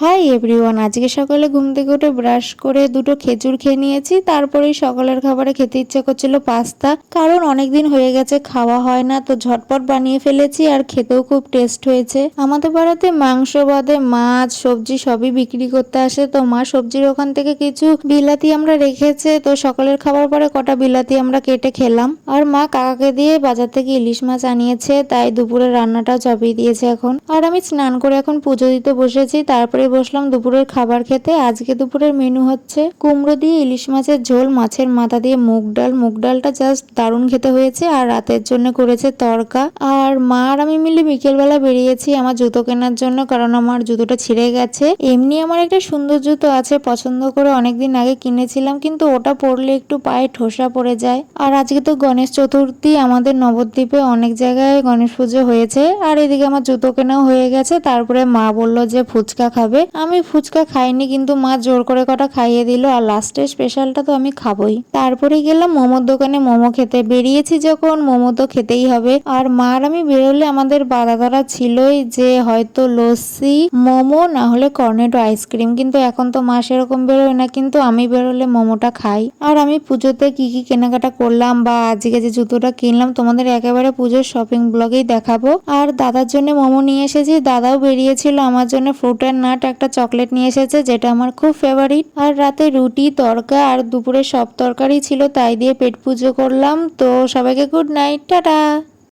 Hi everyone, আজকে সকালে ঘুম থেকে উঠে ব্রাশ করে দুটো খেজুর খেয়ে নিয়েছি। তারপরেই সকালের খাবারে খেতে ইচ্ছে করছিল পাস্তা, কারণ অনেকদিন হয়ে গেছে খাওয়া হয় না, তো ঝটপট বানিয়ে ফেলেছি আর খেতেও খুব টেস্ট হয়েছে। আমাদের বাড়িতে মাংস বাদে মাছ সবজি সবই বিক্রি করতে আসে, তো মা সবজির ওখান থেকে কিছু বিলাতি আমরা রেখেছে, তো সকালের খাবার পরে কটা বিলাতি আমরা কেটে খেলাম। আর মা কাকাকে দিয়ে বাজার থেকে ইলিশ মাছ আনিয়েছে, তাই দুপুরের রান্নাটাও চাপিয়ে দিয়েছে এখন। আর আমি স্নান করে এখন পুজো দিতে বসেছি, তারপরে বসলাম দুপুরের খাবার খেতে। আজকে দুপুরের মেনু হচ্ছে কুমড়ো দিয়ে ইলিশ মাছের ঝোল, মাছের মাথা দিয়ে মুগ ডাল। মুগ ডালটা জাস্ট দারুণ খেতে হয়েছে। আর রাতের জন্য করেছে তড়কা। আর মা আর আমি মিলে বিকেলবেলা বেরিয়েছি আমার জুতো কেনার জন্য, কারণ আমার জুতোটা ছিঁড়ে গেছে। এমনি আমার একটা সুন্দর জুতো আছে, পছন্দ করে অনেকদিন আগে কিনেছিলাম, কিন্তু ওটা পরলে একটু পায়ে ঠোসা পড়ে যায়। আর আজকে তো গণেশ চতুর্থী, আমাদের নবদ্বীপে অনেক জায়গায় গণেশ পুজো হয়েছে। আর এদিকে আমার জুতো কেনাও হয়ে গেছে। তারপরে মা বলল যে ফুচকা খাবে। আমি ফুচকা খাইনি, কিন্তু মা জোর করে কটা খাইয়ে দিল। আর লাস্টের স্পেশালটা তো আমি খাবই। তারপরে গেলাম মোমোর দোকানে মোমো খেতে। বেরিয়েছি যখন মোমো তো খেতেই হবে। আর মা আর আমি বেরোলে আমাদের বাধা ধরা ছিলই যে হয়তো লস্যি, মোমো, না হলে কর্নেটো আইসক্রিম। কিন্তু এখন তো মা সেরকম বেরোয় না, কিন্তু আমি বেরোলে মোমোটা খাই। আর আমি পুজোতে কি কি কেনাকাটা করলাম বা আজকে যে জুতোটা কিনলাম তোমাদের একেবারে পুজোর শপিং ব্লগেই দেখাবো। আর দাদার জন্য মোমো নিয়ে এসেছি, দাদাও বেরিয়েছিল আমার জন্য ফ্রুট অ্যান্ড নাট একটা চকলেট নিয়ে এসেছে, যেটা আমার খুব ফেভারিট। আর রাতে রুটি তড়কা আর দুপুরে সব তরকারি ছিল, তাই দিয়ে পেট পুজো করলাম। তো সবাইকে গুড নাইট, টাটা।